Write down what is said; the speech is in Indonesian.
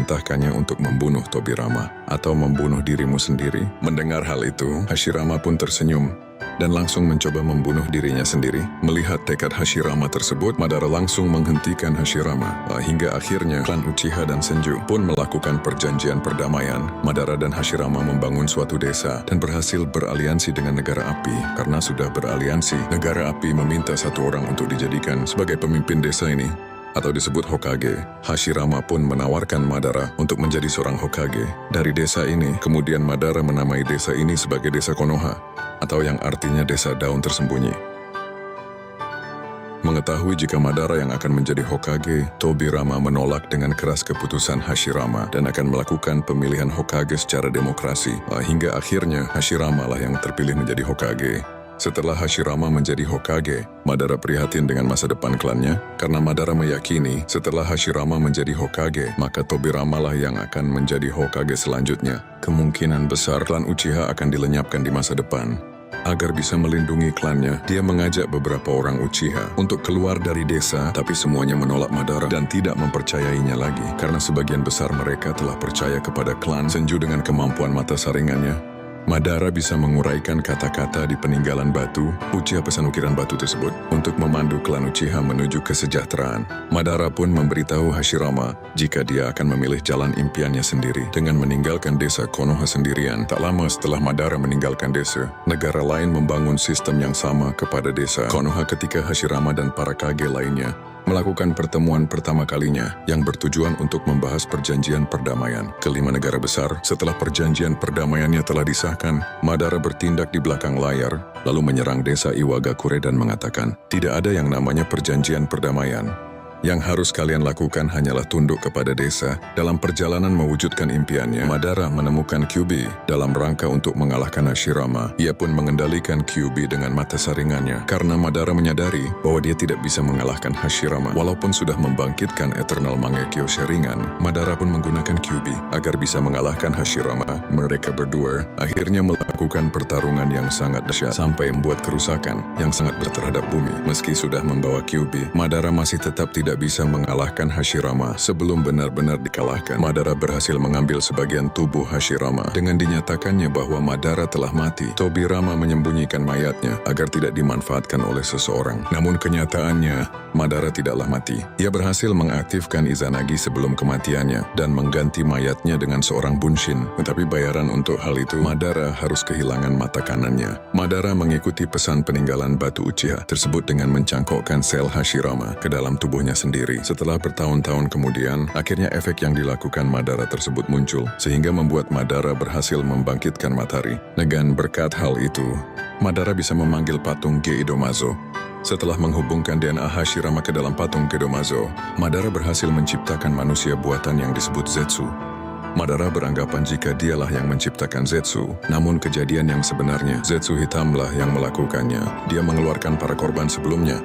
memerintahkannya untuk membunuh Tobirama atau membunuh dirimu sendiri. Mendengar hal itu, Hashirama pun tersenyum dan langsung mencoba membunuh dirinya sendiri. Melihat tekad Hashirama tersebut, Madara langsung menghentikan Hashirama. Hingga akhirnya klan Uchiha dan Senju pun melakukan perjanjian perdamaian. Madara dan Hashirama membangun suatu desa dan berhasil beraliansi dengan negara api. Karena sudah beraliansi, negara api meminta satu orang untuk dijadikan sebagai pemimpin desa ini, atau disebut Hokage. Hashirama pun menawarkan Madara untuk menjadi seorang Hokage dari desa ini. Kemudian Madara menamai desa ini sebagai desa Konoha, atau yang artinya desa daun tersembunyi. Mengetahui jika Madara yang akan menjadi Hokage, Tobirama menolak dengan keras keputusan Hashirama dan akan melakukan pemilihan Hokage secara demokrasi. Hingga akhirnya Hashirama lah yang terpilih menjadi Hokage. Setelah Hashirama menjadi Hokage, Madara prihatin dengan masa depan klannya karena Madara meyakini setelah Hashirama menjadi Hokage, maka Tobirama lah yang akan menjadi Hokage selanjutnya. Kemungkinan besar klan Uchiha akan dilenyapkan di masa depan. Agar bisa melindungi klannya, dia mengajak beberapa orang Uchiha untuk keluar dari desa, tapi semuanya menolak Madara dan tidak mempercayainya lagi karena sebagian besar mereka telah percaya kepada klan Senju dengan kemampuan mata saringannya. Madara bisa menguraikan kata-kata di peninggalan batu, Uchiha pesan ukiran batu tersebut, untuk memandu klan Uchiha menuju kesejahteraan. Madara pun memberitahu Hashirama jika dia akan memilih jalan impiannya sendiri dengan meninggalkan desa Konoha sendirian. Tak lama setelah Madara meninggalkan desa, negara lain membangun sistem yang sama kepada desa Konoha ketika Hashirama dan para kage lainnya melakukan pertemuan pertama kalinya yang bertujuan untuk membahas perjanjian perdamaian. Kelima negara besar, setelah perjanjian perdamaiannya telah disahkan, Madara bertindak di belakang layar, lalu menyerang desa Iwagakure dan mengatakan, tidak ada yang namanya perjanjian perdamaian. Yang harus kalian lakukan hanyalah tunduk kepada desa. Dalam perjalanan mewujudkan impiannya, Madara menemukan Kyuubi dalam rangka untuk mengalahkan Hashirama. Ia pun mengendalikan Kyuubi dengan mata saringannya. Karena Madara menyadari bahwa dia tidak bisa mengalahkan Hashirama. Walaupun sudah membangkitkan Eternal Mangekyo Sharingan, Madara pun menggunakan Kyuubi agar bisa mengalahkan Hashirama. Mereka berdua akhirnya melakukan pertarungan yang sangat dahsyat sampai membuat kerusakan yang sangat besar terhadap bumi. Meski sudah membawa Kyuubi, Madara masih tetap tidak bisa mengalahkan Hashirama. Sebelum benar-benar dikalahkan, Madara berhasil mengambil sebagian tubuh Hashirama. Dengan dinyatakannya bahwa Madara telah mati, Tobirama menyembunyikan mayatnya agar tidak dimanfaatkan oleh seseorang. Namun kenyataannya, Madara tidaklah mati. Ia berhasil mengaktifkan Izanagi sebelum kematiannya dan mengganti mayatnya dengan seorang Bunshin. Tetapi bayaran untuk hal itu, Madara harus kehilangan mata kanannya. Madara mengikuti pesan peninggalan batu Uchiha tersebut dengan mencangkokkan sel Hashirama ke dalam tubuhnya sendiri. Setelah bertahun-tahun kemudian, akhirnya efek yang dilakukan Madara tersebut muncul, sehingga membuat Madara berhasil membangkitkan matahari. Dengan berkat hal itu, Madara bisa memanggil patung Geinomazo. Setelah menghubungkan DNA Hashirama ke dalam patung Geinomazo, Madara berhasil menciptakan manusia buatan yang disebut Zetsu. Madara beranggapan jika dialah yang menciptakan Zetsu, namun kejadian yang sebenarnya, Zetsu hitamlah yang melakukannya. Dia mengeluarkan para korban sebelumnya,